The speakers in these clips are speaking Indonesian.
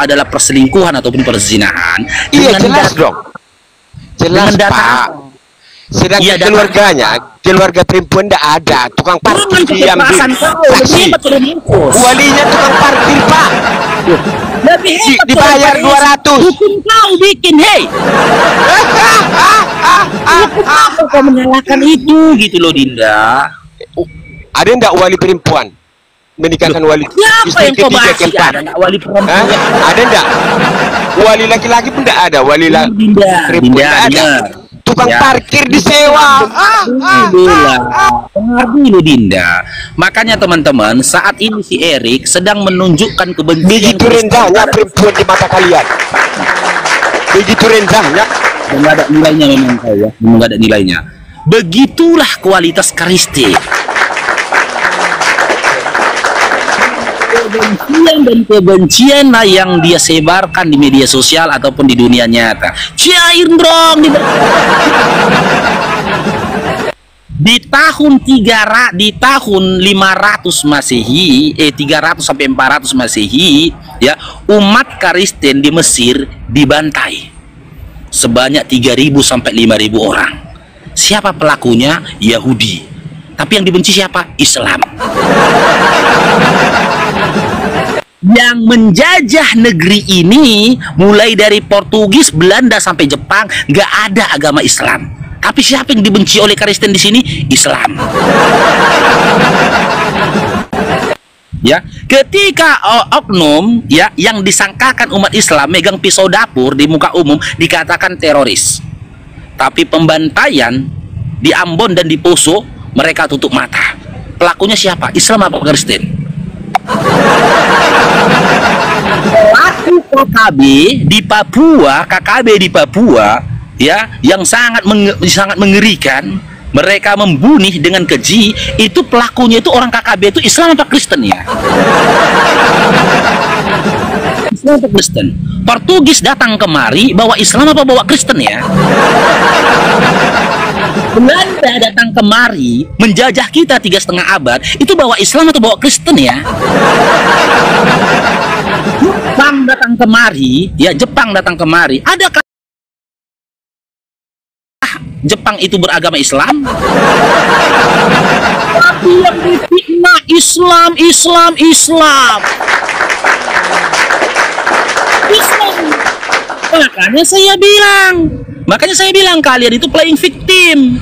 adalah perselingkuhan ataupun perzinahan, Iya, dengan jelas dong. Jelas, dengan data Pak. Sedangkan Iya, data keluarganya, keluarga perempuan tidak ada. Tukang parkir diambil. Saksi. Walinya tukang parkir, Pak. Lebih hebat Dibayar 200. Hukum kau bikin, hei. Hukum apa kau menyalahkan itu, gitu loh, Dinda. Ada enggak wali perempuan menikahkan wali Siapa istri yang kau ketiga, bahas? keempat? Ada nggak wali perempuan? Hah? Ada enggak? Wali laki-laki pun enggak ada. Wali Dinda, perempuan Dinda, enggak ada. Dinda. Tukang Ya. parkir disewa. Dengar dulu, Dinda. Makanya teman-teman, saat ini si Erik sedang menunjukkan kebencian Begitu rendahnya perempuan di mata kalian. Begitu rendahnya. Nggak ada nilainya memang kau ya, memang nggak ada nilainya. Begitulah kualitas Kristen. Kebencian dan kebencian lah yang dia sebarkan di media sosial ataupun di dunia nyata. Cair dong di tahun 500 Masehi, 300 sampai 400 Masehi, ya, umat Kristen di Mesir dibantai sebanyak 3.000 sampai 5.000 orang. Siapa pelakunya? Yahudi. Tapi yang dibenci siapa? Islam. Yang menjajah negeri ini mulai dari Portugis, Belanda sampai Jepang, nggak ada agama Islam. Tapi siapa yang dibenci oleh Kristen di sini? Islam. Ya, ketika oknum ya yang disangkakan umat Islam megang pisau dapur di muka umum dikatakan teroris. Tapi pembantaian di Ambon dan di Poso mereka tutup mata. Pelakunya siapa? Islam apa Kristen? Pelaku KKB di Papua ya, yang sangat mengerikan, mereka membunuh dengan keji, itu pelakunya itu orang KKB itu Islam atau Kristen ya? Islam atau Kristen? Portugis datang kemari bawa Islam apa bawa Kristen ya? Belanda datang kemari menjajah kita 3,5 abad, itu bawa Islam atau bawa Kristen ya? Jepang datang kemari, ya, Jepang datang kemari, adakah Jepang itu beragama Islam? Tapi yang difitnah Islam. Makanya saya bilang kalian itu playing victim,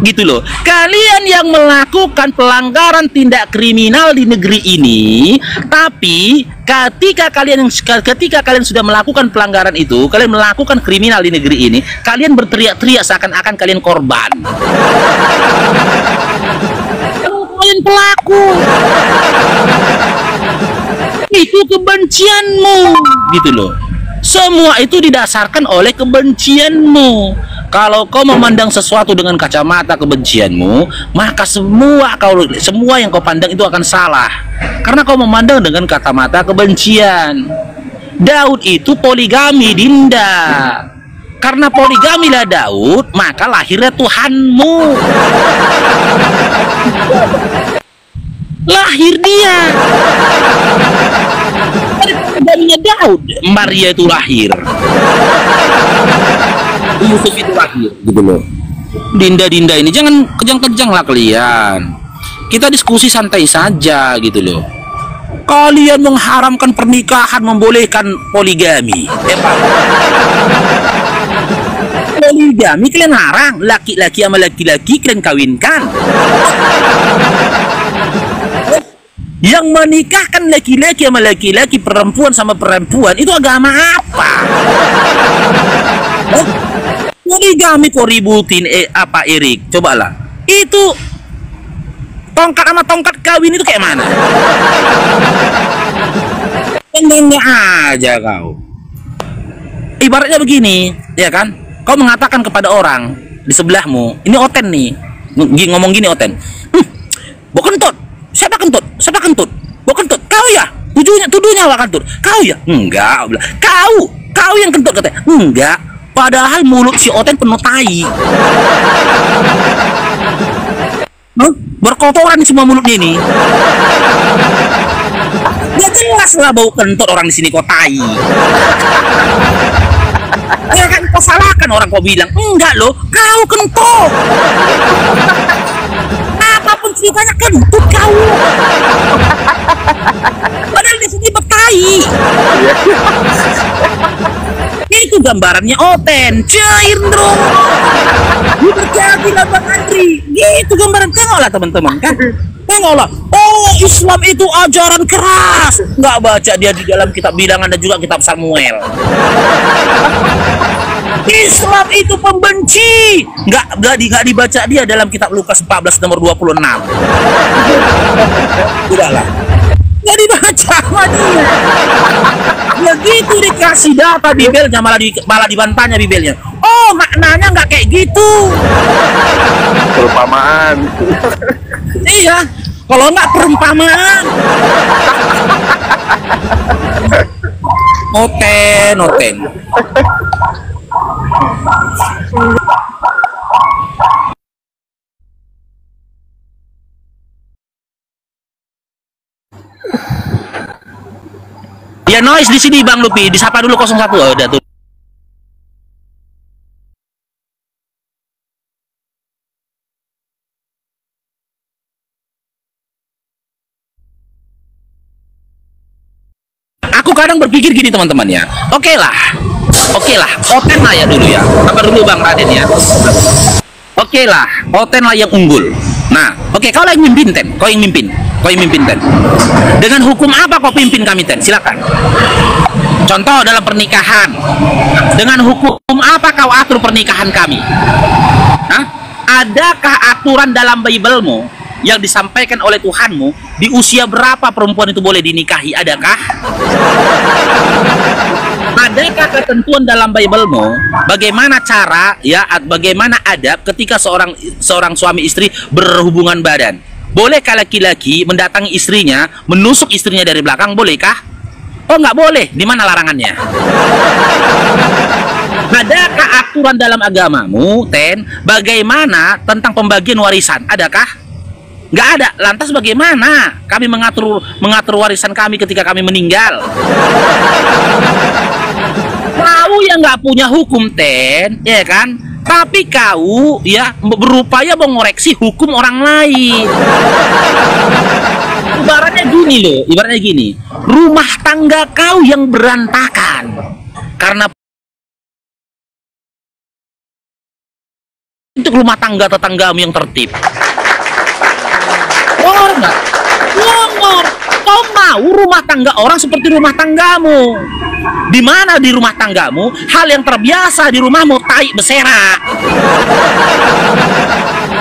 gitu loh. Kalian yang melakukan pelanggaran tindak kriminal di negeri ini, tapi ketika kalian sudah melakukan pelanggaran itu, kalian melakukan kriminal di negeri ini, kalian berteriak-teriak seakan-akan kalian korban. Kalian pelaku. Itu kebencianmu, gitu loh. Semua itu didasarkan oleh kebencianmu. Kalau kau memandang sesuatu dengan kacamata kebencianmu, maka semua yang kau pandang itu akan salah. Karena kau memandang dengan kacamata kebencian. Daud itu poligami, Dinda. Karena poligamilah Daud, maka lahirnya Tuhanmu. Lahir dia. Dari Daud, Maria itu lahir. Yusuf itu lahir, gitu loh. Dinda ini jangan kejang-kejang lah kalian. Kita diskusi santai saja, gitu loh. Kalian mengharamkan pernikahan, membolehkan poligami. Poligami kalian larang, laki-laki sama laki-laki kalian kawinkan. Yang menikahkan laki-laki sama laki-laki, perempuan sama perempuan, itu agama apa? Poligami kok ributin apa, Erik? Cobalah. Itu tongkat sama tongkat kawin itu kayak mana? Enggak aja kau. Ibaratnya begini, ya kan? Kau mengatakan kepada orang di sebelahmu, ini Oten nih, ngomong gini Oten. Bok kentut. Siapa kentut? Siapa kentut? Bok kentut. Kau ya? Tuduhnya lah kentut. Kau ya? Enggak. Kau yang kentut katanya. Enggak. Padahal mulut si Oten penuh tai. Berkotoran semua mulutnya ini. Ya jelas lah bau kentut orang di sini kok tai. Ya kan kau salahkan orang, kau bilang enggak loh, kau kentut. Apapun ceritanya kentut kau. Padahal di sini betai. Itu gambarannya Oten, cair dong. Terjadi lah Bang Andri. Gitu gambaran, tengoklah teman-teman kan. Tengoklah, oh Islam itu ajaran keras. Nggak baca dia di dalam kitab bilangan dan juga kitab Samuel. Islam itu pembenci. Nggak dibaca dia dalam kitab Lukas 14 nomor 26. Udahlah. Nggak dibaca sama dia. Begitu dikasih data Bibelnya malah dibantahnya Bibelnya. Oh maknanya nggak kayak gitu. Perumpamaan. Iya, kalau nggak perumpamaan. Oten. Ya noise di sini Bang Lupi, disapa dulu 01. Oh, udah tuh. Aku kadang berpikir gini teman-teman ya. Oke lah, Oten lah ya dulu ya. Sabar dulu Bang Raden ya. Oke lah, Oten lah yang unggul. Nah, oke, kau yang mimpin Ten, kau yang mimpin Ten. Dengan hukum apa kau pimpin kami Ten? Silakan. Contoh dalam pernikahan. Dengan hukum apa kau atur pernikahan kami? Hah? Adakah aturan dalam Bible-mu yang disampaikan oleh Tuhanmu di usia berapa perempuan itu boleh dinikahi? Adakah? Adakah ketentuan dalam Bible-mu bagaimana cara ya, bagaimana adab ketika seorang suami istri berhubungan badan? Bolehkah laki-laki mendatangi istrinya, menusuk istrinya dari belakang? Bolehkah? Oh nggak boleh. Di mana larangannya? Adakah aturan dalam agamamu, Ten, bagaimana tentang pembagian warisan? Adakah? Nggak ada. Lantas bagaimana kami mengatur warisan kami ketika kami meninggal? Kau yang nggak punya hukum Ten, ya kan? Tapi kau ya berupaya mengoreksi hukum orang lain. Ibaratnya gini, rumah tangga kau yang berantakan karena untuk rumah tangga tetanggamu yang tertib. Ngomor. Kau mau rumah tangga orang seperti rumah tanggamu? Di mana di rumah tanggamu hal yang terbiasa di rumahmu tai beserak.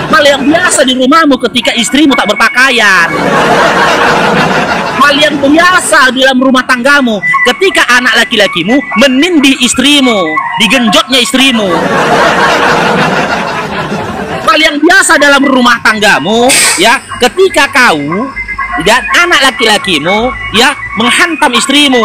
Hal yang biasa di rumahmu ketika istrimu tak berpakaian. Hal yang biasa di dalam rumah tanggamu ketika anak laki-lakimu menindih istrimu, digenjotnya istrimu. Hal yang biasa dalam rumah tanggamu ya ketika kau dan anak laki-lakimu ya menghantam istrimu.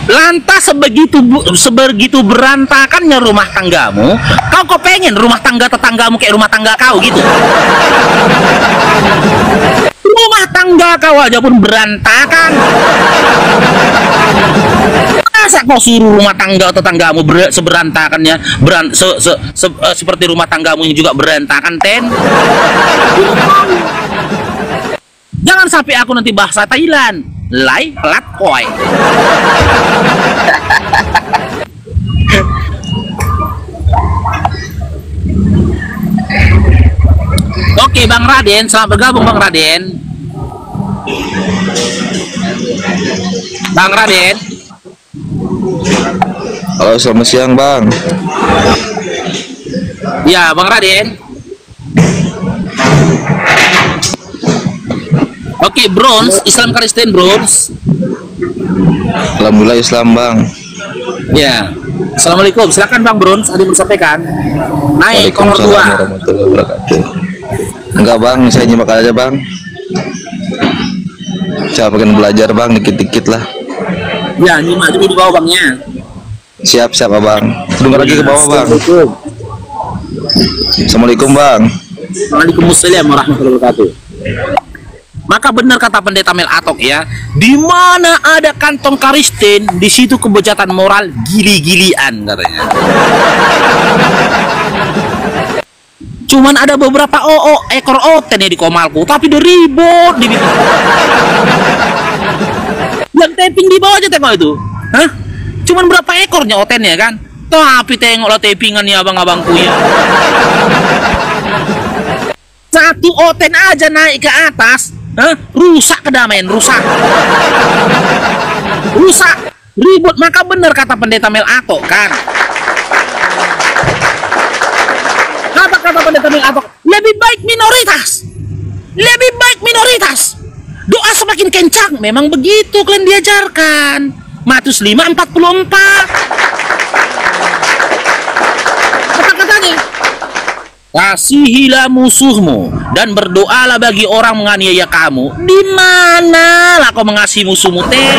Lantas sebegitu berantakannya rumah tanggamu, kau pengen rumah tangga tetanggamu kayak rumah tangga kau gitu? Rumah tangga kau aja pun berantakan. Masa kau suruh rumah tangga tetanggamu seberantakannya seperti rumah tanggamu yang juga berantakan, Ten? Jangan sampai aku nanti bahasa Thailand. Lai pelat koi. Oke Bang Raden, selamat bergabung Bang Raden. Bang Raden. Halo, selamat siang Bang. Ya Bang Raden. Oke, Bronze, Islam Kristen Bronze. Alhamdulillah Islam Bang. Ya. Assalamualaikum. Silakan Bang Bronze, ada yang bersampaikan. Naik nomor 2. Warahmatullahi wabarakatuh. Enggak Bang, saya nyimak aja Bang. Saya pengen belajar Bang, dikit-dikit lah. Ya, nyimak dulu di bawah bangnya. Siap abang. Tunggu lagi ke bawah bang. Assalamualaikum bang. Waalaikumsalam warahmatullahi wabarakatuh. Maka benar kata pendeta Mel Atok ya, di mana ada kantong Karisten, di situ kebejatan moral gili-gilian katanya. Cuman ada beberapa ekor oten ya di komalku, tapi udah ribut di situ. Yang taping di bawah aja tengok itu, hah? Cuman berapa ekornya otennya kan? Tapi tengoklah tapingannya abang-abangku ya. Satu oten aja naik ke atas, hah? Rusak kedamaian, rusak, ribut. Maka benar kata pendeta Mel Atok kan. Apa kata pendeta Mel Atok? Lebih baik minoritas. Doa semakin kencang, memang begitu kalian diajarkan. Matius 5:44. Apa katanya? Kasihilah musuhmu dan berdoalah bagi orang menganiaya kamu. Di mana lah kau mengasihi musuhmu teh?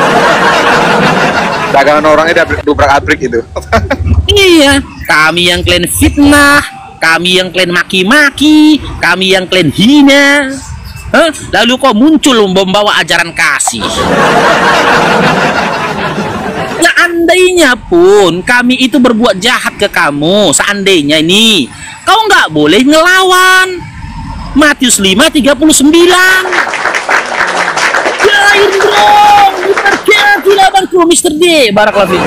Dagangan orangnya udah dobrak-abrik itu. Iya, kami yang kalian fitnah, kami yang kalian maki-maki, kami yang kalian hina. Hah? Lalu kau muncul membawa ajaran kasih. Seandainya pun kami itu berbuat jahat ke kamu, seandainya ini, kau nggak boleh ngelawan. Matius 5:39. Jair dong, dipercaya bangku Mr. D, barakallahu fiik.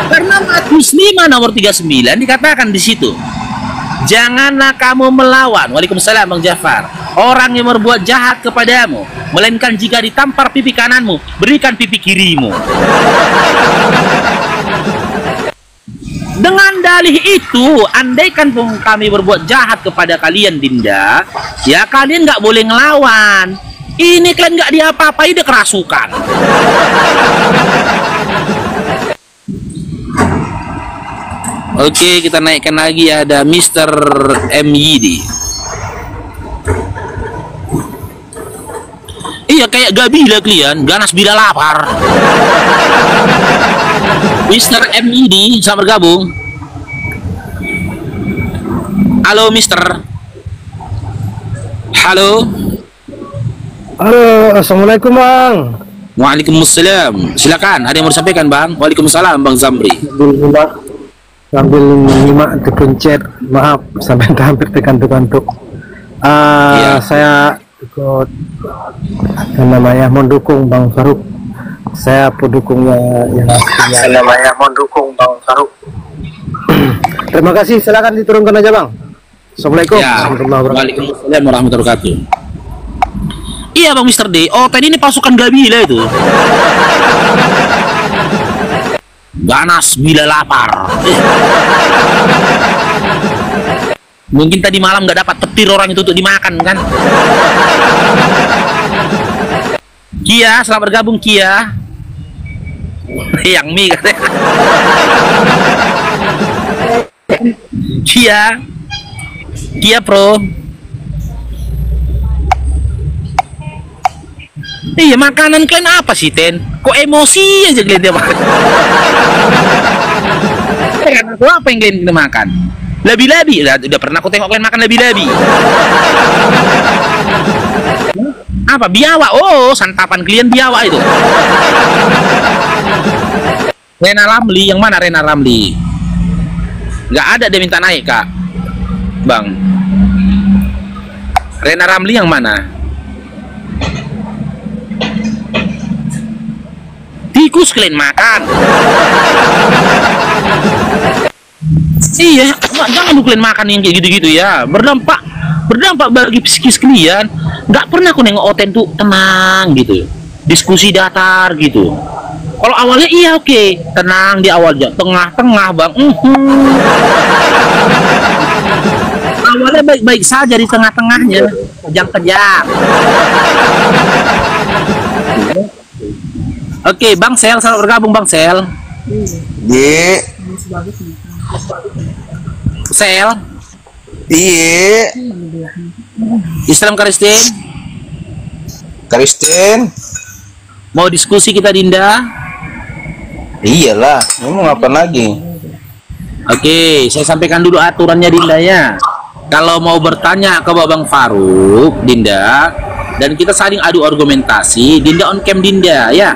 Karena Matius 5 nomor 39 dikatakan di situ, janganlah kamu melawan, waalaikumsalam Bang Jafar, orang yang berbuat jahat kepadamu, melainkan jika ditampar pipi kananmu, berikan pipi kirimu. Dengan dalih itu, andaikan pun kami berbuat jahat kepada kalian Dinda, ya kalian nggak boleh ngelawan. Ini kalian nggak diapa-apai, udah kerasukan. Oke, kita naikkan lagi, ada Mr. MYD. Iya, kayak gabi lah kalian, ganas bila lapar. Mr. MYD, selamat bergabung. Halo, Mister. Halo. Halo, assalamualaikum bang. Waalaikumsalam. Silakan, ada yang mau disampaikan bang? Waalaikumsalam bang Zamri. Alhamdulillah. Sambil menyimak dipencet, maaf sampai hampir terkantuk-kantuk. Saya ikut namanya mendukung Bang Faruk. Saya pendukungnya yang namanya mendukung Bang Faruk. Terima kasih, silakan diturunkan aja Bang. Assalamualaikum warahmatullahi wabarakatuh. Waalaikumsalam warahmatullahi wabarakatuh. Iya Bang Mr. D, tadi ini pasukan Gabila itu. Ganas bila lapar. Mungkin tadi malam nggak dapat petir orang itu untuk dimakan kan. Kia, selamat bergabung Kia. Yang mie katanya. Kia Pro. Iya, makanan kalian apa sih Ten? Kok emosi aja kalian dia makan? Apa yang kalian makan? Labi-labi, udah pernah aku tengok kalian makan labi-labi. Apa? Biawak? Oh, santapan kalian biawak itu. Rena Ramli, yang mana Rena Ramli? Nggak ada, dia minta naik kak Bang. Rena Ramli yang mana? Tikus kalian makan. Iya, jangan kalian makan yang kayak gitu-gitu ya. Berdampak bagi psikis kalian. Nggak pernah aku nengok Oten tuh tenang gitu, diskusi datar gitu. Kalau awalnya iya oke, tenang di awalnya, tengah-tengah bang. Awalnya baik-baik saja, di tengah-tengahnya kejang-kejang. Oke, Bang Sel, selamat bergabung Bang Sel. Ye. Sel. Iya. Islam Kristen. Kristen. Mau diskusi kita, Dinda? Iyalah, ngomong apa lagi? Oke, saya sampaikan dulu aturannya, Dinda ya. Kalau mau bertanya ke Babang Faruk, Dinda, dan kita saling adu argumentasi, Dinda on cam, Dinda ya.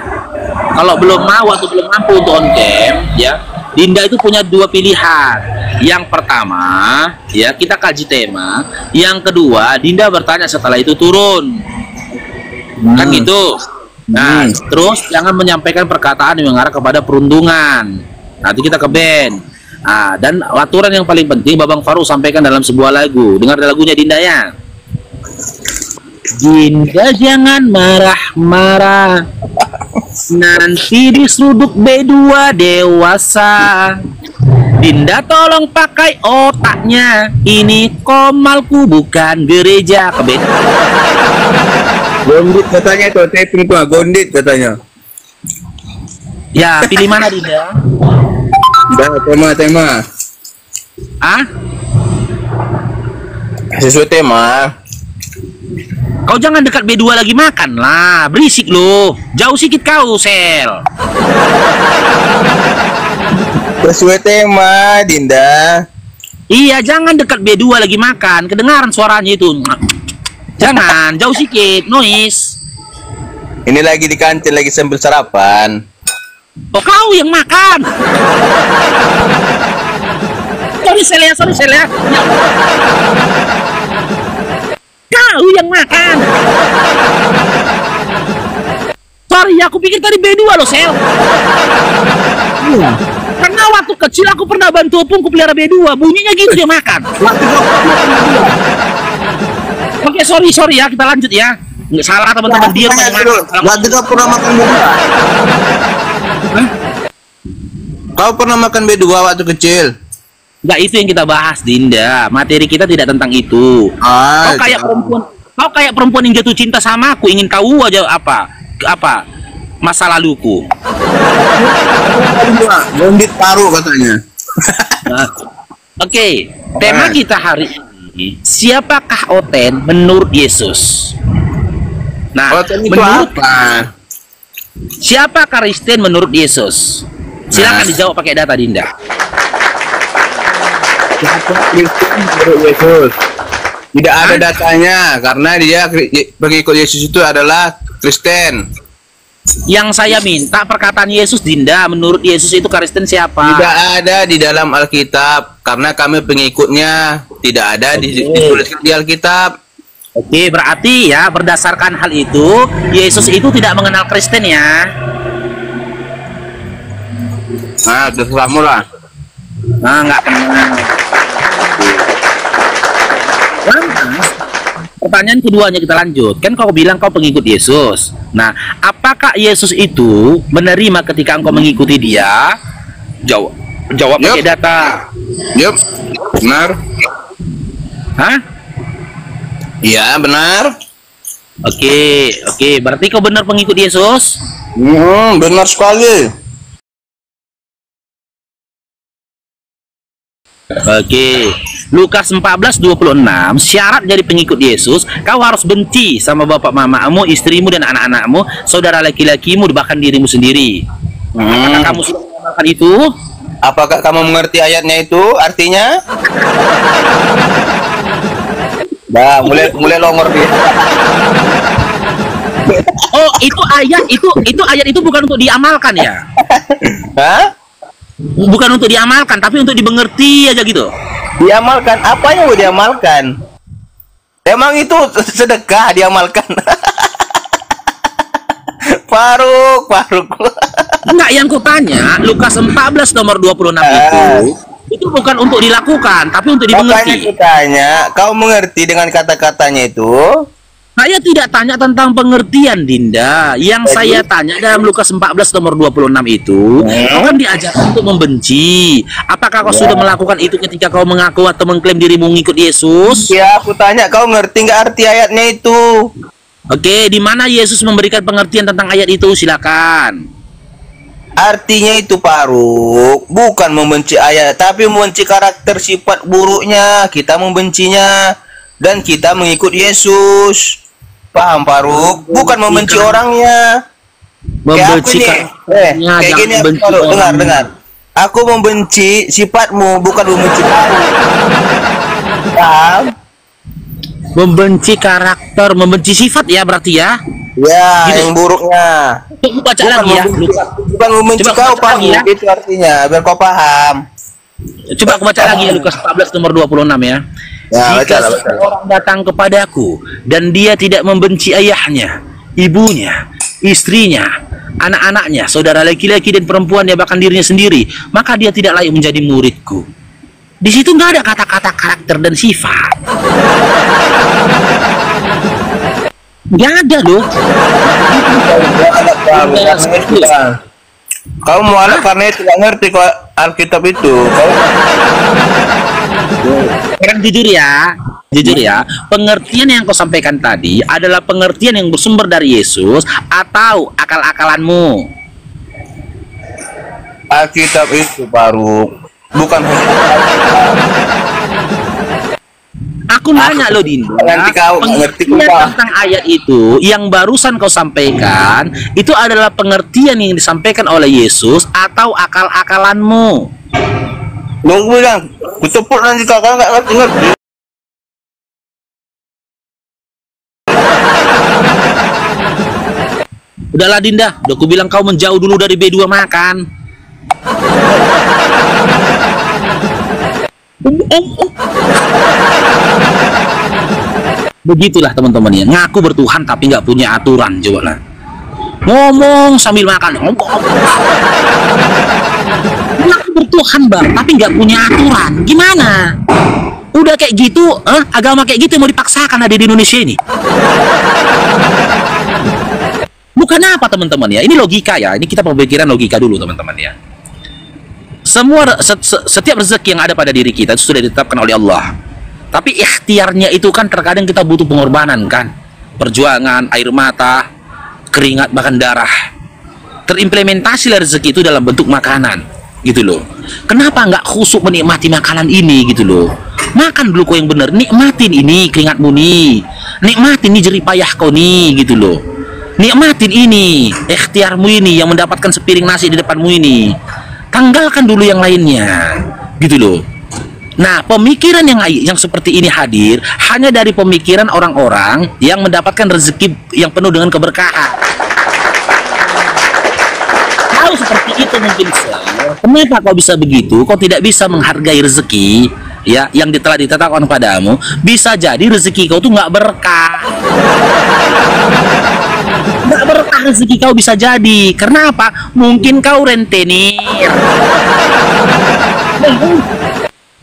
Kalau belum mau atau belum mampu untuk on cam, ya, Dinda itu punya dua pilihan. Yang pertama, ya, kita kaji tema. Yang kedua, Dinda bertanya setelah itu turun. Kan gitu. Nah, terus jangan menyampaikan perkataan yang mengarah kepada perundungan. Nanti kita ke band. Nah, dan aturan yang paling penting Babang Faruk sampaikan dalam sebuah lagu. Dengar lagunya, Dinda ya. Dinda jangan marah-marah, nanti diseruduk B2 dewasa. Dinda tolong pakai otaknya, ini komalku bukan gereja. Ke band. Gondit katanya itu, taping tuh, gondit katanya. Ya, pilih mana, Dinda? Tema. Ah? Sesuai tema. Kau jangan dekat B2 lagi makan lah, berisik lo. Jauh sikit kau, Sel. Sesuai tema, Dinda. Iya, jangan dekat B2 lagi makan, kedengaran suaranya itu. Jangan, jauh sikit, noise. Ini lagi di kantin, lagi sambil sarapan. Oh, kau yang makan. Sorry, Sel ya. Kau yang makan. Sorry, aku pikir tadi B2 loh, Sel. Karena waktu kecil aku pernah bantu opungku pelihara B2, bunyinya gitu dia makan. Oke, sorry ya, kita lanjut ya. Nggak salah teman-teman, dia nggak pernah makan B2. Kau pernah makan B2 waktu kecil? Nggak, itu yang kita bahas, Dinda. Materi kita tidak tentang itu. Kau kayak perempuan yang jatuh cinta sama aku, ingin tahu aja apa masa laluku. Gondit paru katanya. Oke, tema kita hari ini, siapakah Oten menurut Yesus? Nah, Oten itu menurut apa? Siapa Kristen menurut Yesus? Silakan dijawab pakai data, Dinda. Siapa Kristen menurut Yesus? Tidak ada datanya, karena dia pengikut Yesus itu adalah Kristen. Yang saya minta perkataan Yesus, Dinda. Menurut Yesus itu Kristen siapa? Tidak ada di dalam Alkitab, karena kami pengikutnya. Tidak ada dituliskan di Alkitab. Oke, berarti ya berdasarkan hal itu Yesus itu tidak mengenal Kristen ya. Nah, terserahmu lah. Nah, nggak kenal. Pertanyaan keduanya kita lanjut. Kan kau bilang kau pengikut Yesus. Nah, apakah Yesus itu menerima ketika engkau mengikuti dia? Jawab pakai data. Yup, benar. Hah? Iya, benar. Oke. Berarti kau benar pengikut Yesus? Benar sekali. Oke. Lukas 14:26, syarat jadi pengikut Yesus, kau harus benci sama bapak mamamu, istrimu dan anak-anakmu, saudara laki-lakimu, bahkan dirimu sendiri. Apakah kamu sudah mengamalkan itu? Apakah kamu mengerti ayatnya itu? Artinya? Nah, mulai longor dia. Oh, itu ayat itu bukan untuk diamalkan ya? Hah? Bukan untuk diamalkan, tapi untuk dimengerti aja gitu. Diamalkan? Apa yang mau diamalkan? Emang itu sedekah diamalkan? Faruk. Enggak, yang kutanya Lukas 14 nomor 26 itu bukan untuk dilakukan, tapi untuk dimengerti. Makanya kutanya, kau mengerti dengan kata-katanya itu? Saya tidak tanya tentang pengertian, Dinda. Yang saya tanya dalam Lukas 14 nomor 26 itu, kau kan diajarkan untuk membenci. Apakah kau sudah melakukan itu ketika kau mengaku atau mengklaim dirimu mengikut Yesus? Ya, aku tanya, kau ngerti nggak arti ayatnya itu? Oke, di mana Yesus memberikan pengertian tentang ayat itu? Silakan. Artinya itu, Faruk, bukan membenci ayat, tapi membenci karakter sifat buruknya. Kita membencinya dan kita mengikut Yesus. Paham, Faruk? Bukan membenci orangnya. Membenci kayak gini dengar. Aku membenci sifatmu, bukan membenci kamu. Paham? Membenci karakter, membenci sifat ya berarti ya? Ya, gitu. Yang buruknya. Coba baca lagi ya. Bukan membenci kau, Pak. Ya. Itu artinya, biar kau paham. Coba aku baca lagi ya, Lukas 14 nomor 26 ya. Jika seorang datang kepadaku dan dia tidak membenci ayahnya, ibunya, istrinya, anak-anaknya, saudara laki-laki dan perempuan, dia bahkan dirinya sendiri, maka dia tidak layak menjadi muridku. Di situ nggak ada kata-kata karakter dan sifat. Nggak ada loh. Kau mualaf karena tidak ngerti kok Alkitab itu. Sekarang jujur ya, pengertian yang kau sampaikan tadi adalah pengertian yang bersumber dari Yesus atau akal-akalanmu? Alkitab itu baru, bukan. Aku nanya lo Dinda, pengertian tentang ayat itu yang barusan kau sampaikan itu adalah pengertian yang disampaikan oleh Yesus atau akal-akalanmu? Nunggu bilang, kutepuk nanti kakak nggak ngerti. Udahlah Dinda, udah aku bilang kau menjauh dulu dari B2 makan. Begitulah teman-teman ya, ngaku bertuhan tapi nggak punya aturan. Coba lah ngomong sambil makan, ngaku bertuhan bang tapi nggak punya aturan, gimana? Udah kayak gitu, agama kayak gitu mau dipaksakan ada di Indonesia ini? Bukan apa teman-teman ya, ini logika ya, ini kita pemikiran logika dulu teman-teman ya. Setiap rezeki yang ada pada diri kita itu sudah ditetapkan oleh Allah. Tapi ikhtiarnya itu kan terkadang kita butuh pengorbanan kan, perjuangan, air mata, keringat bahkan darah. Terimplementasi rezeki itu dalam bentuk makanan, gitu loh. Kenapa nggak khusyuk menikmati makanan ini gitu loh? Makan dulu kau yang bener, nikmatin ini keringatmu nih, nikmatin ini jerih payah kau nih gitu loh. Nikmatin ini ikhtiarmu ini yang mendapatkan sepiring nasi di depanmu ini. Tanggalkan dulu yang lainnya, gitu loh. Nah, pemikiran yang seperti ini hadir hanya dari pemikiran orang-orang yang mendapatkan rezeki yang penuh dengan keberkahan. Kalau seperti itu mungkin kenapa kau bisa begitu? Kau tidak bisa menghargai rezeki ya yang telah ditetapkan padamu. Bisa jadi rezeki kau tuh nggak berkah. Nggak berkah rezeki kau bisa jadi. Karena apa? Mungkin kau rentenir.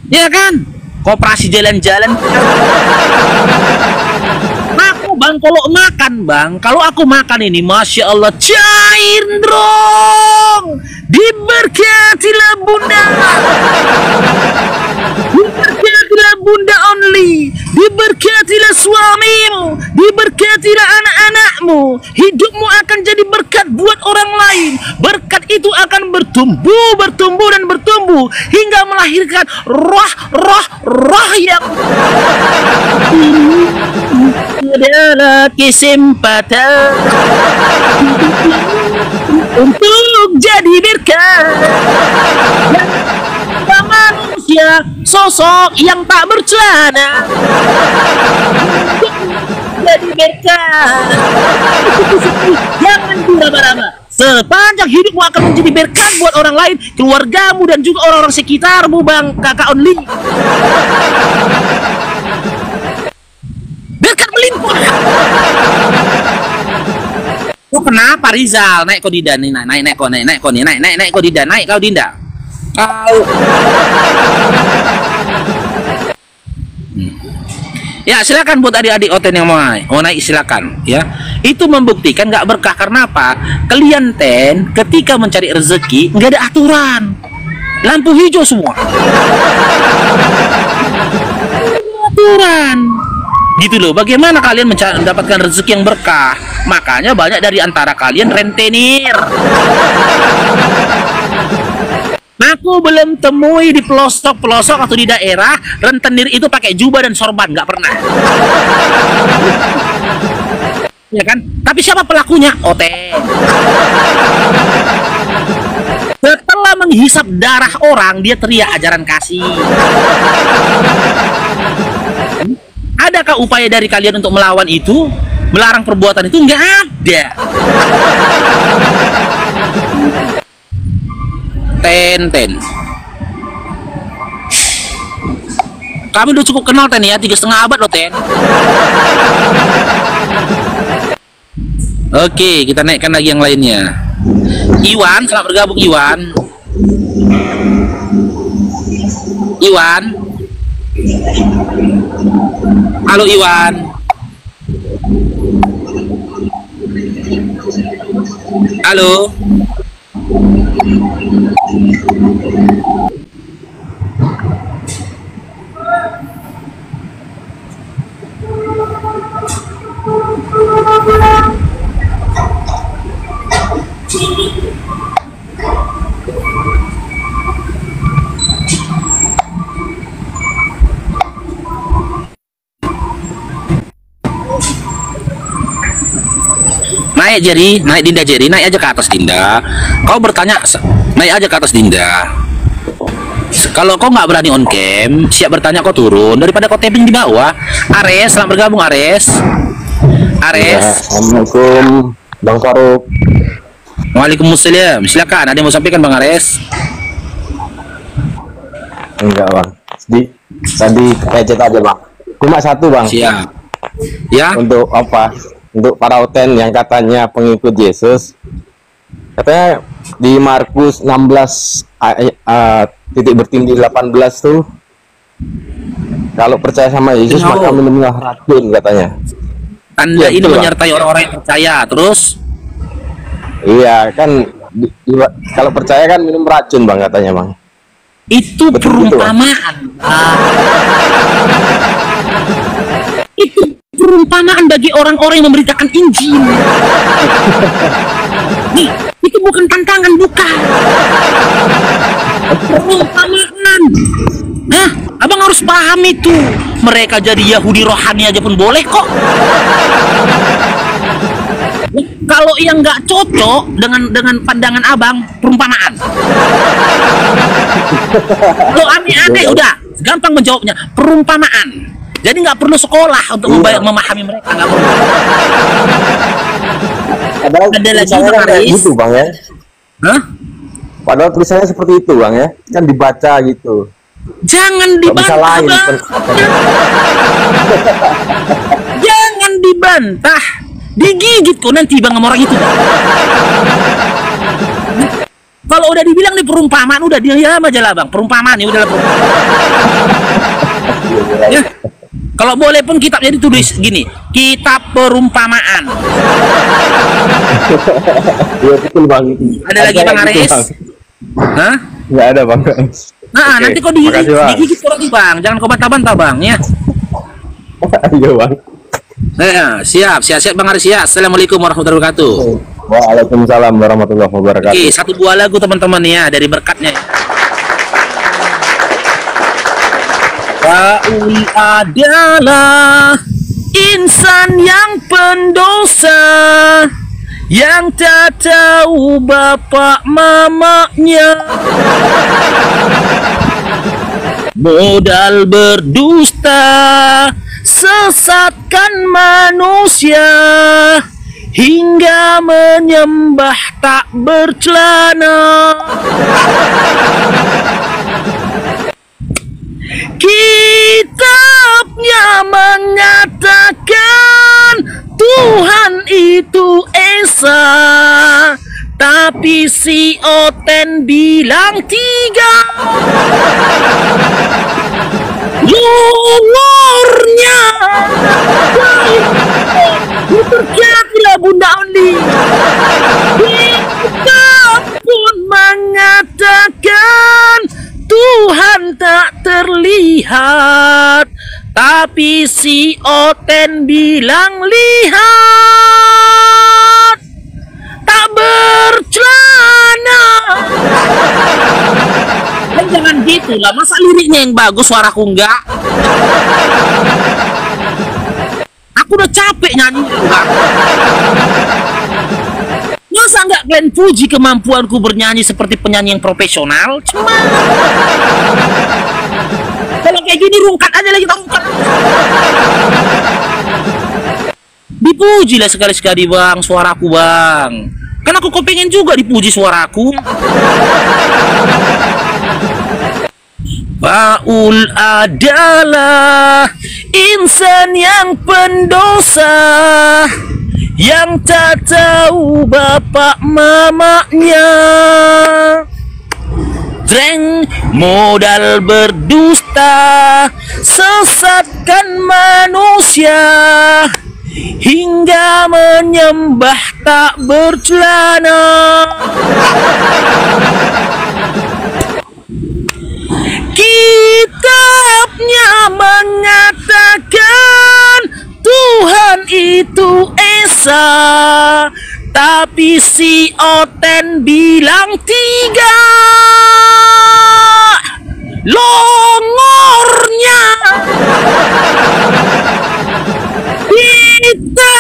Ya kan? Koperasi jalan-jalan. Aku bang, kalau makan bang, kalau aku makan ini, masya Allah, cair dong. Diberkatilah bunda. Diberkatilah bunda only. Diberkatilah suamimu. Diberkatilah anak-anakmu. Hidupmu akan jadi berkat buat orang lain. Berkat itu akan bertumbuh, bertumbuh dan bertumbuh hingga melahirkan roh yang adalah kesempatan untuk jadi berkat manusia, sosok yang tak bercelana jadi berkat. Jangan diraba-raba. Sepanjang hidupmu akan menjadi berkat buat orang lain, keluargamu dan juga orang-orang sekitarmu, bang kakak only. Berkat melimpah. Oh, kenapa Rizal? Naik kau Dinda nih, naik kau Dinda, naik kau Dinda. Kau. Ya silakan buat adik-adik Oten yang mau naik silakan ya. Itu membuktikan nggak berkah karena apa? Kalian ketika mencari rezeki nggak ada aturan, lampu hijau semua. Aturan gitu loh. Bagaimana kalian mendapatkan rezeki yang berkah? Makanya banyak dari antara kalian rentenir. Aku belum temui di pelosok-pelosok atau di daerah rentenir itu pakai jubah dan sorban, nggak pernah. ya kan? Tapi siapa pelakunya? Oten. Setelah menghisap darah orang, dia teriak ajaran kasih. Adakah upaya dari kalian untuk melawan itu? Melarang perbuatan itu? Nggak ada. Ten. Kami udah cukup kenal Ten ya, 3,5 abad loh Ten. Oke, kita naikkan lagi yang lainnya. Iwan, selamat bergabung Iwan. Halo Iwan. Halo. Naik Jerry, naik Dinda Jerry, naik aja ke atas Dinda. Kau bertanya, naik aja ke atas Dinda. Kalau kau nggak berani on cam, siap bertanya kau turun daripada kau tapping di bawah. Ares, selamat bergabung Ares. Ya, Assalamualaikum Bang Faruk. Waalaikumsalam. Silakan, ada yang mau sampaikan Bang Ares? Enggak Bang, tadi gadget aja Bang. Cuma satu Bang. Siap. Ya. Untuk apa? Untuk para Oten yang katanya pengikut Yesus, katanya di Markus 16 titik bertindih 18 tuh, kalau percaya sama Yesus maka minumlah racun katanya. Anda ya, ini menyertai orang-orang yang percaya, terus? Iya kan, kalau percaya kan minum racun Bang katanya Bang. Itu perumpamaan. Itu perumpamaan bagi orang-orang yang memberitakan Injil. Nih, itu bukan tantangan, bukan. Perumpamaan. Nah, abang harus paham itu. Mereka jadi Yahudi rohani aja pun boleh kok. Kalau yang nggak cocok dengan pandangan abang, perumpamaan. Lo aneh-aneh udah gampang menjawabnya, perumpamaan. Jadi nggak perlu sekolah untuk memahami mereka, nggak perlu. Ada lagi Bang Aris. Gitu Bang ya. Hah? Padahal tulisannya seperti itu Bang ya, kan dibaca gitu. Jangan dibantah, jangan dibantah, digigit kok nanti Bang sama orang itu. Kalau udah dibilang nih perumpamaan, udah diam aja lah Bang, perumpamaan ya udahlah perumpamaan. Ya. Kalau boleh pun kitabnya ditulis gini, kitab perumpamaan. Iya betul Bang. Ada lagi Bang Aris? Hah? Nggak ada Bang. Nah, nanti kau digigit orang nih Bang, jangan kau bantah-bantah Bang ya. Iya Bang. Nah, siap Bang Aris ya. Assalamualaikum warahmatullahi wabarakatuh. Waalaikumsalam warahmatullahi wabarakatuh. Oke, satu buah lagu teman-teman ya dari berkatnya. Kau adalah insan yang pendosa, yang tak tahu bapak mamanya, modal berdusta, sesatkan manusia, hingga menyembah tak bercelana. Kitabnya mengatakan Tuhan itu Esa, tapi si Oten bilang 3. Longornya terjadilah Bunda Ondi. Kitab pun mengatakan Tuhan tak terlihat, tapi si Oten bilang lihat, tak bercelana. Dan jangan gitu lah, masa liriknya yang bagus suaraku enggak? Aku udah capek nyanyi. Masa nggak kalian puji kemampuanku bernyanyi seperti penyanyi yang profesional? Cuma kalau kayak gini rungkat aja lagi, rungkat. Dipuji lah sekali-sekali bang, suaraku bang. Kan aku kepengen juga dipuji suaraku. Paul adalah insan yang pendosa, yang tak tahu bapak mamanya. Dreng modal berdusta, sesatkan manusia, hingga menyembah tak bercelana. Kitabnya mengatakan Tuhan itu Esa, tapi si Oten bilang 3. Longornya kita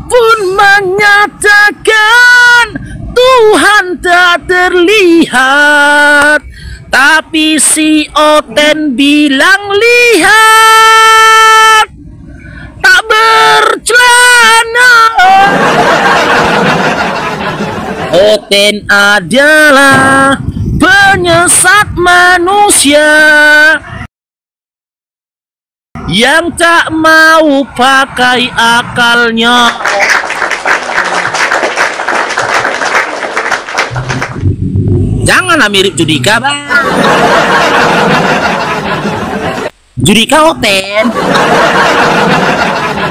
pun menyatakan Tuhan tak terlihat, tapi si Oten bilang lihat tak bercelana. Oten adalah penyesat manusia yang tak mau pakai akalnya. Janganlah mirip Judika bang. Judika Oten.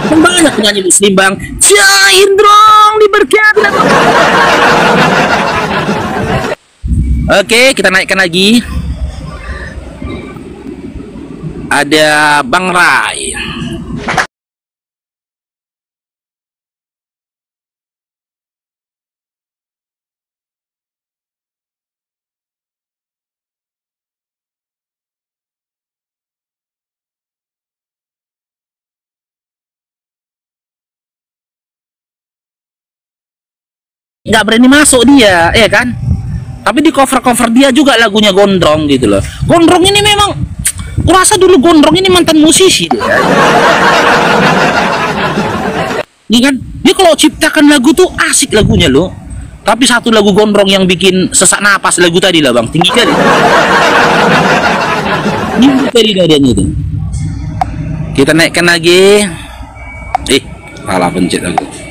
Banyak penyanyi muslim bang. Cair dong diberkati. Oke, kita naikkan lagi. Ada Bang Rai. Nggak berani masuk dia, ya kan? Tapi di cover dia juga lagunya Gondrong gitu loh. Gondrong ini memang, kurasa dulu Gondrong ini mantan musisi dia. Ini kan, dia kalau ciptakan lagu tuh asik lagunya loh. Tapi satu lagu Gondrong yang bikin sesak napas lagu tadi lah bang, tinggi kali. Ini tadi nadanya itu. Kita naikkan lagi. Salah pencet aku.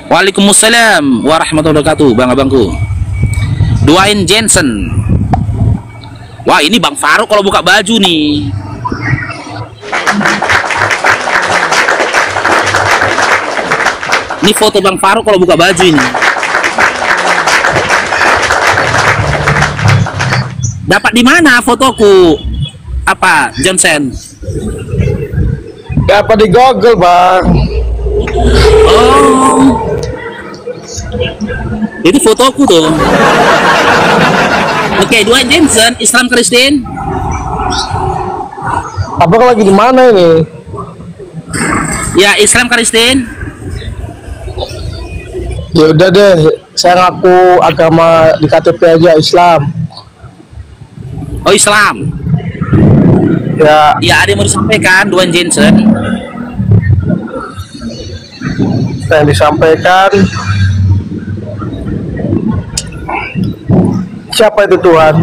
Waalaikumsalam warahmatullahi wabarakatuh, bang abangku. Dwayne Johnson. Wah, ini Bang Faruk kalau buka baju nih. Ini foto Bang Faruk kalau buka baju ini. Dapat di mana fotoku? Apa, Johnson? Dapat di Google, Bang. Oh. Itu fotoku tuh. Oke, Dwayne Johnson, Islam Kristen. Abang lagi di mana ini? Ya, Islam Kristen. Ya udah deh, saya ngaku agama di KTP aja Islam. Oh, Islam. Ya, Ya, ada yang mau disampaikan, Dwayne Johnson. yang disampaikan, siapa itu Tuhan?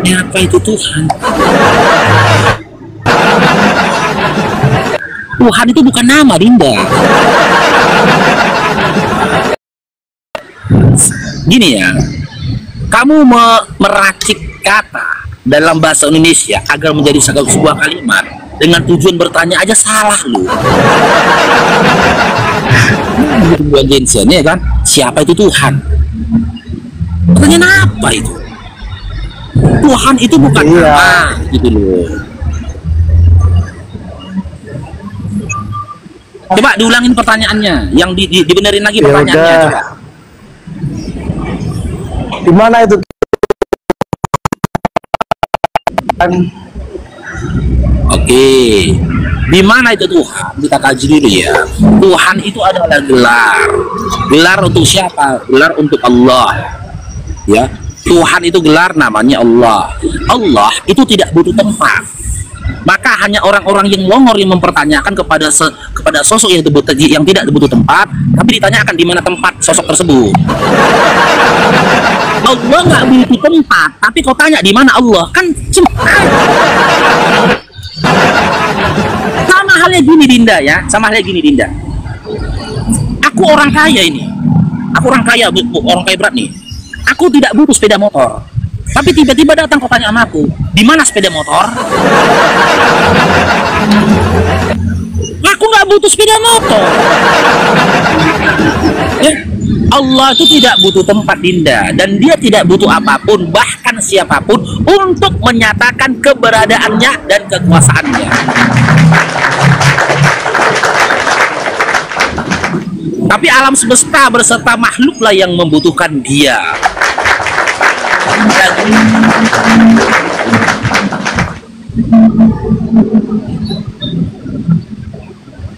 Siapa itu Tuhan? Tuhan itu bukan nama, Dinda. Gini ya, kamu meracik kata dalam bahasa Indonesia agar menjadi sebuah kalimat dengan tujuan bertanya aja salah lu. Dwayne Johnson ya kan? Siapa itu Tuhan? Pertanyaan apa itu? Tuhan itu bukan nama, gitu loh. Coba diulangin pertanyaannya, yang dibenerin lagi pertanyaannya. Coba. Di mana itu? Oke, Di mana itu Tuhan? Kita kaji dulu ya. Tuhan itu adalah gelar. Gelar untuk siapa? Gelar untuk Allah. Ya, Tuhan itu gelar, namanya Allah. Allah itu tidak butuh tempat. Maka hanya orang-orang yang longor yang mempertanyakan kepada sosok yang tidak butuh tempat, tapi ditanyakan di mana tempat sosok tersebut. Allah nggak butuh tempat, tapi kau tanya di mana Allah, kan sama halnya gini Dinda ya, sama halnya gini Dinda. Aku orang kaya ini, aku orang kaya berat nih. Aku tidak butuh sepeda motor. Tapi tiba-tiba datang kau tanya sama aku, di mana sepeda motor? Aku nggak butuh sepeda motor. Ya, Allah itu tidak butuh tempat Dinda, dan dia tidak butuh apapun, bahkan siapapun, untuk menyatakan keberadaannya dan kekuasaannya. Tapi alam semesta berserta makhluklah yang membutuhkan dia.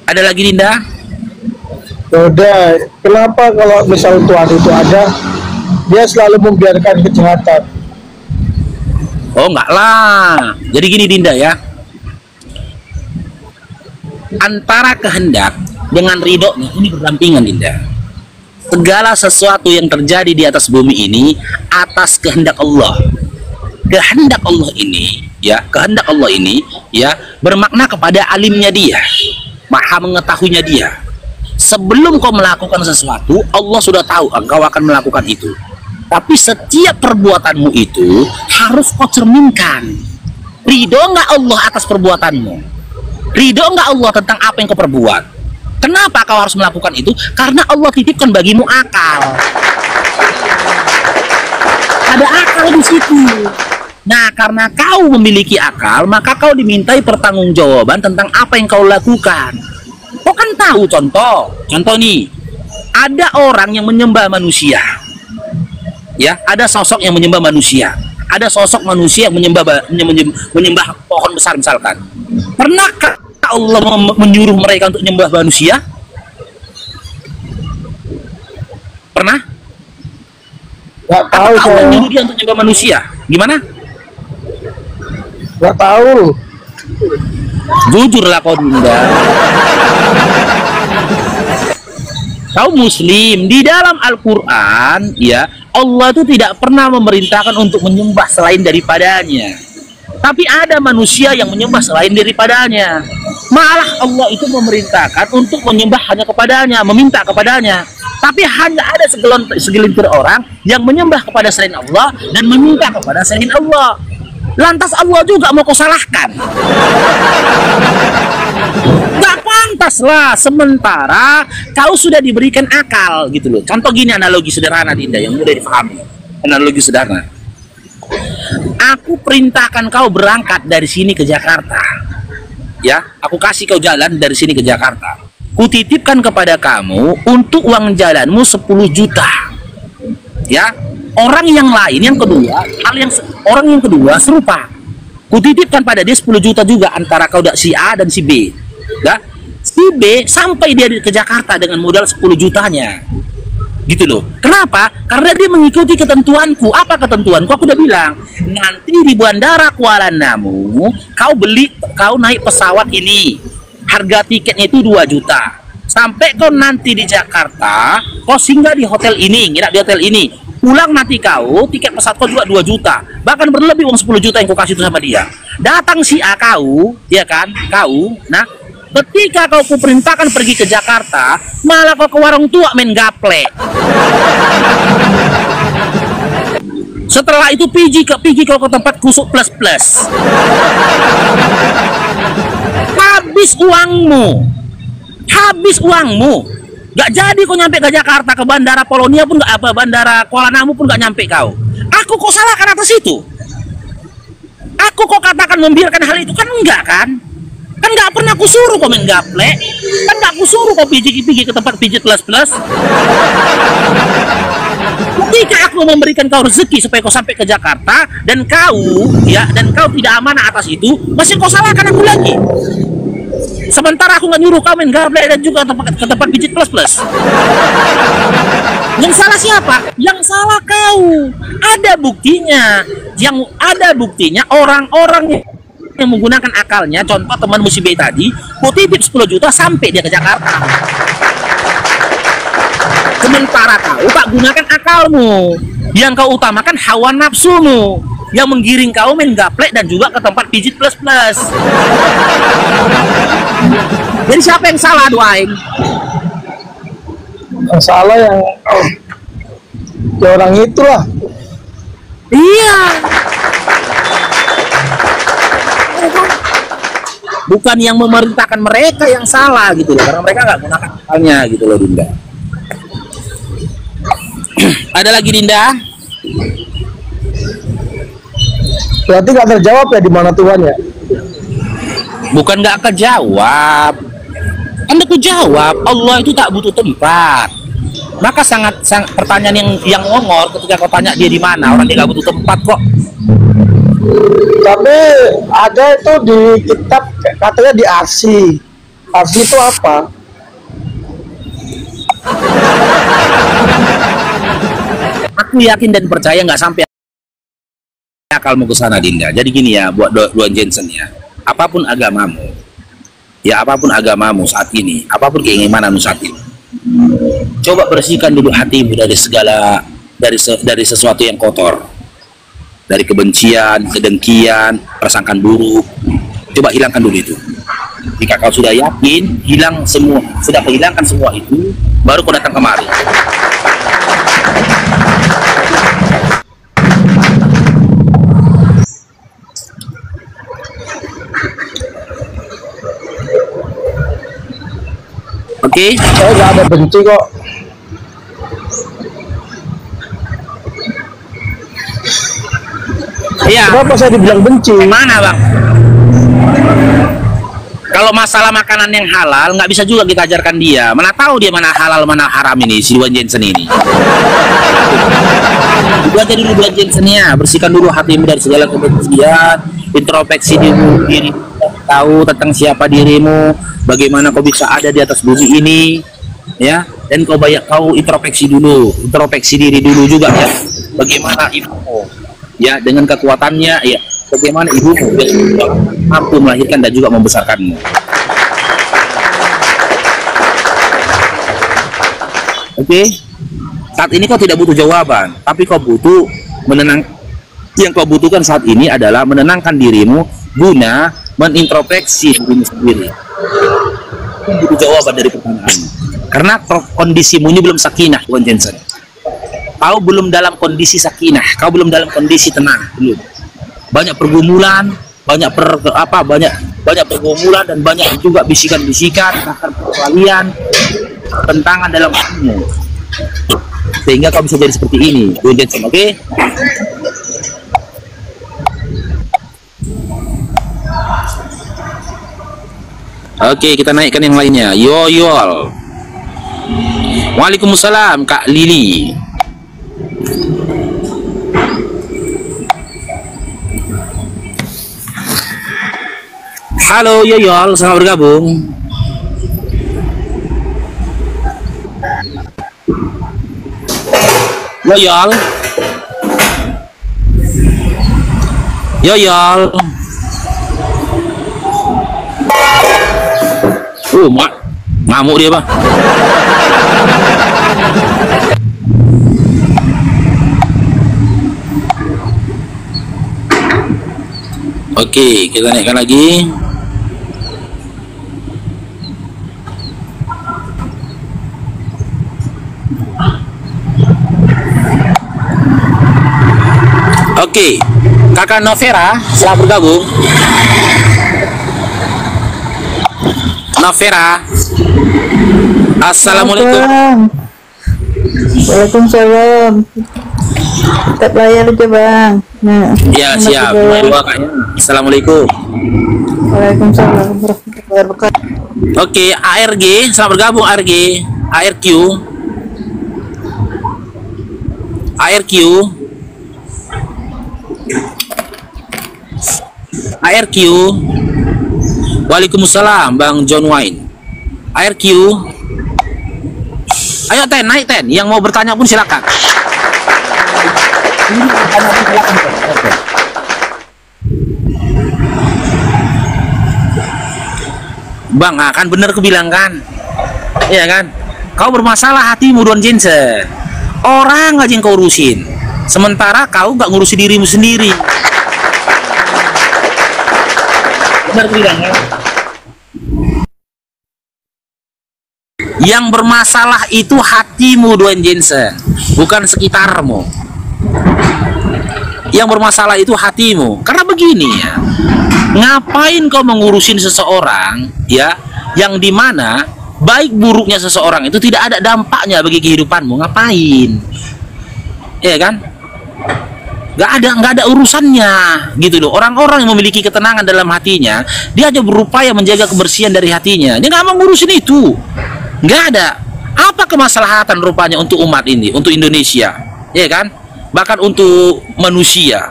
Ada lagi Dinda? Udah, kenapa kalau misal Tuhan itu ada, dia selalu membiarkan kejahatan? Oh enggak lah. Jadi gini Dinda ya, antara kehendak dengan ridhonya ini berdampingan Dinda. Segala sesuatu yang terjadi di atas bumi ini atas kehendak Allah. Kehendak Allah ini ya, kehendak Allah ini ya, bermakna kepada alimnya dia, maha mengetahuinya dia. Sebelum kau melakukan sesuatu, Allah sudah tahu engkau akan melakukan itu. Tapi setiap perbuatanmu itu harus kau cerminkan. Ridho nggak Allah atas perbuatanmu? Ridho nggak Allah tentang apa yang kau perbuat? Kenapa kau harus melakukan itu? Karena Allah titipkan bagimu akal. Ada akal di situ. Nah, karena kau memiliki akal, maka kau dimintai pertanggungjawaban tentang apa yang kau lakukan. Kau kan tahu contoh nih, ada orang yang menyembah manusia. Ya, ada sosok yang menyembah manusia. Ada sosok manusia yang menyembah pohon besar misalkan. Pernahkah Allah menyuruh mereka untuk menyembah manusia? Pernah? Nggak tahu. Apakah Allah menyuruh dia untuk menyembah manusia? Gimana? Nggak tahu. Jujurlah kau Dinda. Kau Muslim, di dalam Al-Quran ya, Allah itu tidak pernah memerintahkan untuk menyembah selain daripadanya. Tapi ada manusia yang menyembah selain daripadanya. Malah Allah itu memerintahkan untuk menyembah hanya kepadanya, meminta kepadanya. Tapi hanya ada segelintir orang yang menyembah kepada selain Allah dan meminta kepada selain Allah. Lantas Allah juga mau kau salahkan? Gak pantas lah, sementara kau sudah diberikan akal gitu loh. Contoh gini, analogi sederhana Dinda yang mudah dipahami. Analogi sederhana. Aku perintahkan kau berangkat dari sini ke Jakarta. Ya, aku kasih kau jalan dari sini ke Jakarta. Kutitipkan kepada kamu untuk uang jalanmu 10 juta. Ya, orang yang lain yang kedua, orang yang kedua serupa. Kutitipkan pada dia 10 juta juga, antara kau si A dan si B. Ya, si B sampai dia ke Jakarta dengan modal 10 jutanya. Gitu loh. Kenapa? Karena dia mengikuti ketentuanku. Apa ketentuanku? Aku udah bilang, nanti di Bandara Kuala Namu kau naik pesawat ini, harga tiketnya itu 2 juta. Sampai kau nanti di Jakarta, kau singgah di hotel ini, nginap di hotel ini, pulang nanti kau tiket pesawat kau juga 2 juta, bahkan berlebih uang 10 juta yang kau kasih itu sama dia. Datang si A kau, ya kan, nah ketika kau kuperintahkan pergi ke Jakarta, malah kau ke warung tua main gaplek. Setelah itu pergi kau ke tempat kusuk plus. Habis uangmu. Gak jadi kau nyampe ke Jakarta, ke Bandara Polonia pun gak apa, Bandara Kuala Namu pun gak nyampe kau. Aku kok salahkan atas itu? Aku kok katakan membiarkan hal itu? Kan enggak kan? Kan nggak pernah aku suruh kau main gaplek, kan nggak aku suruh kau pergi ke tempat pijit plus. Ketika aku memberikan kau rezeki supaya kau sampai ke Jakarta dan kau tidak amanah atas itu, masih kau salahkan aku lagi. Sementara aku nggak nyuruh kau main gaple dan juga ke tempat pijit plus. Yang salah siapa? Yang salah kau. Ada buktinya. Yang ada buktinya orang-orang yang menggunakan akalnya. Contoh temanmu si B tadi, kau titip 10 juta sampai dia ke Jakarta. Sementara kau tak gunakan akalmu. Yang kau utamakan hawa nafsumu, yang menggiring kau main gaplek dan juga ke tempat pijit plus. Jadi siapa yang salah, Dwain? Yang salah yang orang itulah. Iya. Bukan yang memerintahkan mereka yang salah gitu loh, karena mereka nggak gunakan akalnya gitu loh, Dinda. Ada lagi, Dinda? Berarti nggak terjawab ya di mana Tuhannya? Bukan nggak kejawab. Anda ku jawab, Allah itu tak butuh tempat. Maka sangat pertanyaan yang ngongor ketika kau tanya dia di mana, orang dia nggak butuh tempat kok. Tapi ada itu di kitab katanya di arsi. Arsi itu apa? Aku yakin dan percaya nggak sampai akalmu ke sana, Dinda. Jadi gini ya, buat Dwayne Johnson ya. Apapun agamamu saat ini, apapun keinginanmu saat ini, coba bersihkan dulu hatimu dari segala dari sesuatu yang kotor, dari kebencian, kedengkian, prasangkaan buruk. Coba hilangkan dulu itu. Jika kau sudah yakin, sudah menghilangkan semua itu, baru kau datang kemari. Oke, Saya nggak ada benci kok. Iya. Kenapa saya dibilang benci? Mana, Bang? Kalau masalah makanan yang halal, nggak bisa juga kita ajarkan dia. Mana tahu dia mana halal, mana haram ini, si Dwayne Johnson ini. Belajar dulu Dwayne Johnson-nya, bersihkan dulu hatimu dari segala kebencian, introspeksi diri, tahu tentang siapa dirimu, bagaimana kau bisa ada di atas bumi ini, ya. Dan kau introspeksi diri dulu juga ya. Bagaimana ibumu, ya, dengan kekuatannya, ya. Bagaimana ibumu yang mampu melahirkan dan juga membesarkanmu. Oke. Saat ini kau tidak butuh jawaban, tapi kau butuh yang kau butuhkan saat ini adalah menenangkan dirimu guna menintrospeksi dirimu sendiri. Kau butuh jawaban dari pertanyaanmu. Karena kondisimu ini belum sakinah, Dwayne Johnson. Kau belum dalam kondisi sakinah, kau belum dalam kondisi tenang, belum. Banyak pergumulan, banyak pergumulan dan banyak juga bisikan-bisikan, bahkan perkelahian, pertentangan dalam hatimu. Sehingga kau bisa jadi seperti ini, Dwayne Johnson, oke? Oke, kita naikkan yang lainnya. Yoyol. Waalaikumsalam, Kak Lili. Halo Yoyol, selamat bergabung. Yoyol. Ngamuk dia, Bang. Oke, kita naikkan lagi. Oke, Kakak Novera, selamat bergabung. Novera, assalamualaikum. Waalaikumsalam. Tetap layar aja, Bang. Nah, ya, siap. Assalamualaikum. Waalaikumsalam warahmatullahi wabarakatuh. Oke, ARG, selamat bergabung ARG. ARQ. Waalaikumsalam Bang John Wayne. ARQ. Ayo Ten, naik Ten. Yang mau bertanya pun silakan. Bang, kan bener kebilang kan? Iya kan? Kau bermasalah hatimu Don Jensen. Orang aja yang kau urusin. Sementara kau gak ngurusi dirimu sendiri. Bener kebilang kan? Yang bermasalah itu hatimu Dwayne Jensen, bukan sekitarmu. Yang bermasalah itu hatimu. Karena begini ya, ngapain kau mengurusin seseorang ya, yang dimana baik buruknya seseorang itu tidak ada dampaknya bagi kehidupanmu? Ngapain? Ya kan? Nggak ada urusannya gitu loh. Orang-orang yang memiliki ketenangan dalam hatinya, dia hanya berupaya menjaga kebersihan dari hatinya. Dia nggak mau ngurusin itu. Nggak ada. Apa kemaslahatan rupanya untuk umat ini, untuk Indonesia, ya kan? Bahkan untuk manusia.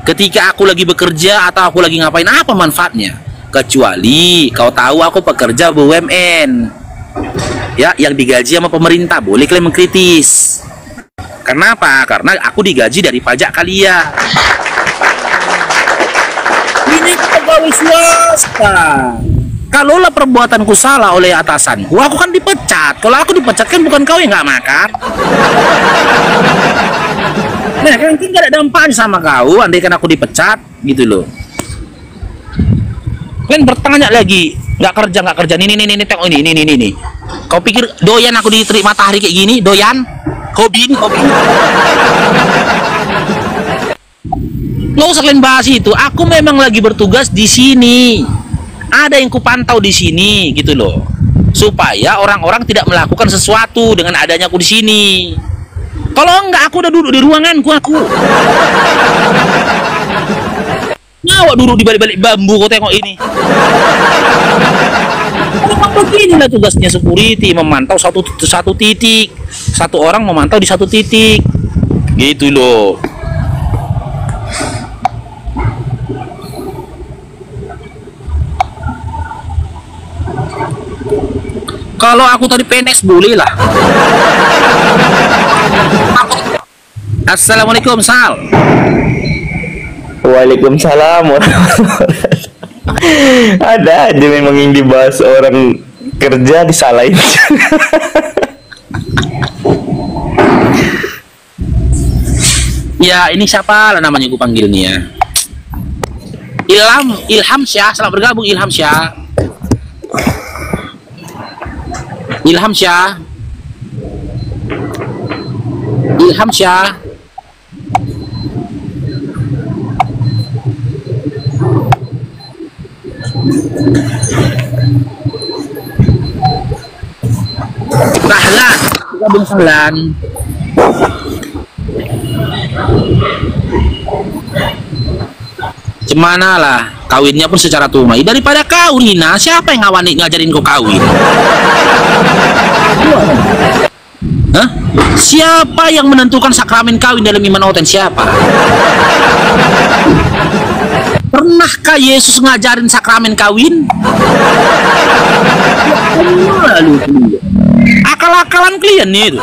Ketika aku lagi bekerja atau aku lagi ngapain, apa manfaatnya? Kecuali kau tahu aku pekerja BUMN, ya, yang digaji sama pemerintah, boleh kalian mengkritis. Kenapa? Karena aku digaji dari pajak kalian. Ini pegawai swasta. Kalaulah perbuatanku salah oleh atasanku, aku kan dipecat. Kalau aku dipecat kan bukan kau yang nggak makan. Nah, kan nggak ada dampaknya sama kau. Andai kan aku dipecat, gitu loh. Kalian bertanya lagi, nggak kerja. Nih, tengok ini. Kau pikir doyan aku diterik matahari kayak gini? Doyan? Hobi. Nggak usah kalian bahas itu. Aku memang lagi bertugas di sini. Ada yang kupantau di sini, gitu loh. Supaya orang-orang tidak melakukan sesuatu dengan adanya aku di sini. Kalau enggak, aku udah duduk di ruanganku aku. Ngawak duduk di balik-balik bambu, kau tengok ini. Memang beginilah tugasnya security, memantau satu titik. Satu orang memantau di satu titik. Gitu loh. Kalau aku tadi PNS boleh lah. Assalamualaikum Sal. Waalaikumsalam. Ada aja memang yang dibahas orang kerja disalahin. Ya, ini siapa lah namanya gue panggil nih ya. Ilham Syah, selamat bergabung Ilham Syah. Ilham Syah. Sahlan, gabung Sahlan. Cemana lah, kawinnya pun secara tunai. Daripada kau Rina, siapa yang ngajarin kau kawin? Hah? Siapa yang menentukan sakramen kawin dalam iman Oten? Siapa? Pernahkah Yesus ngajarin sakramen kawin? Akal-akalan kalian nih itu.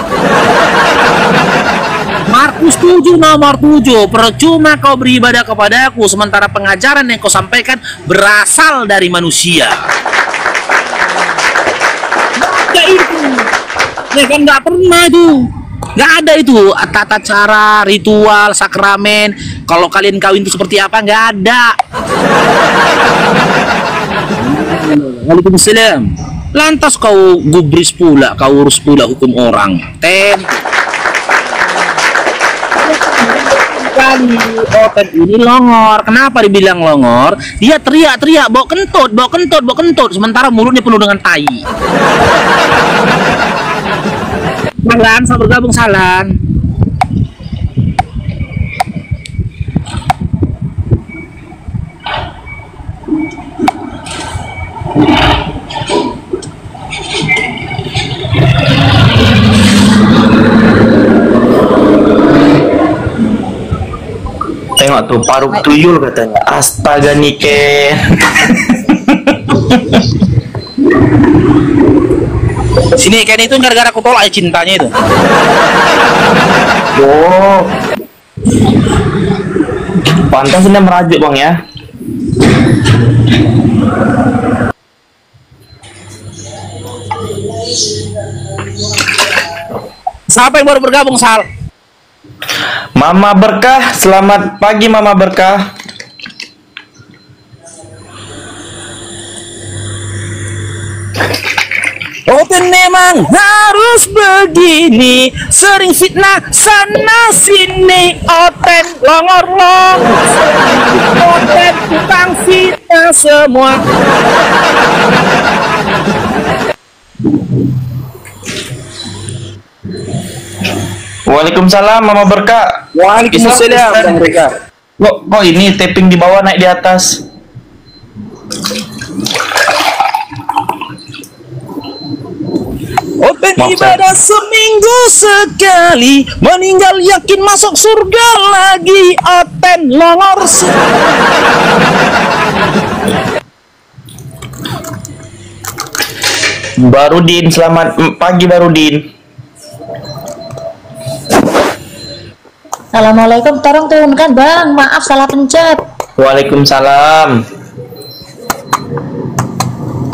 Markus 7 nomor 7, percuma kau beribadah kepadaku sementara pengajaran yang kau sampaikan berasal dari manusia. Nggak itu, ya kan nggak pernah itu, nggak ada itu tata cara, ritual, sakramen. Kalau kalian kawin itu seperti apa? Nggak ada. Waalaikumsalam. Lantas kau gubris pula, kau urus pula hukum orang. Kali Oten ini longor. Kenapa dibilang longor? Dia teriak-teriak, bawa kentut, sementara mulutnya penuh dengan tai. Salan, saya bergabung Salan. Tengok tuh paruk tuyul katanya. Astaga Nike. Sini Ken itu gara-gara aku tolak cintanya itu. Oh. Pantas Anda merajuk bang ya. Siapa yang baru bergabung, Sal? Mama Berkah, selamat pagi Mama Berkah. Oten memang harus begini, sering fitnah sana sini. Oten longor-longor, Oten tukang fitnah semua. Waalaikumsalam Mama Berkah. Waalaikumsalam Bang Rika. Kok ini tapping di bawah naik di atas? Open ibadah seminggu sekali, meninggal yakin masuk surga lagi. Open longor Barudin, selamat pagi Barudin. Assalamualaikum, tolong turunkan bang, maaf salah pencet. Waalaikumsalam.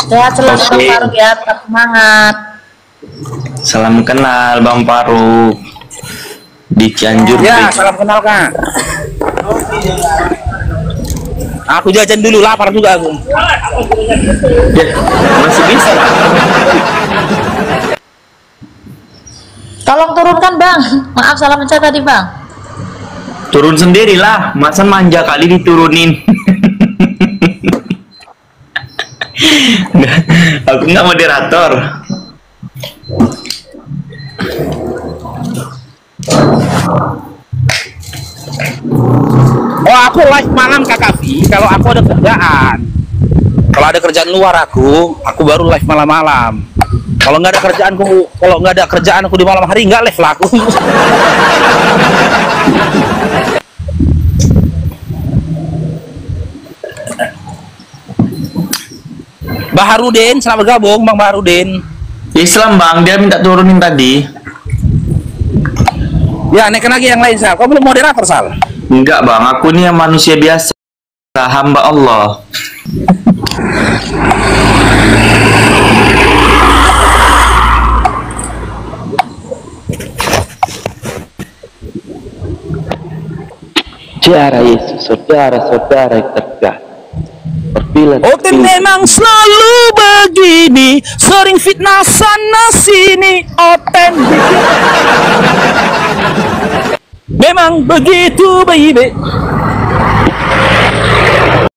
Sehat selalu Oke. Bang Faruk ya, tetap semangat. Salam kenal Bang Faruk di Cianjur. Ya, Bri. salam kenal Kak. Aku jajan dulu, lapar juga aku. Ya, masih bisa. Tolong turunkan bang, maaf salah pencet tadi bang. Turun sendirilah, masa manja kali diturunin. Aku nggak moderator. Oh, aku live malam Kakak Vi, kalau aku ada kerjaan. Kalau ada kerjaan luar aku baru live malam-malam. Kalau nggak ada kerjaan aku di malam hari nggak live lah aku. Baharudin, selamat gabung Bang Baharudin. Islam Bang, dia minta turunin tadi. Ya, naikkan lagi yang lain Sal. Kau belum moderator Sal? Enggak Bang, aku ini yang manusia biasa, hamba Allah. Saudara Yesus, saudara-saudara yang terkasih. Oten memang selalu begini, sering fitnah sana sini. Oten memang begitu baby.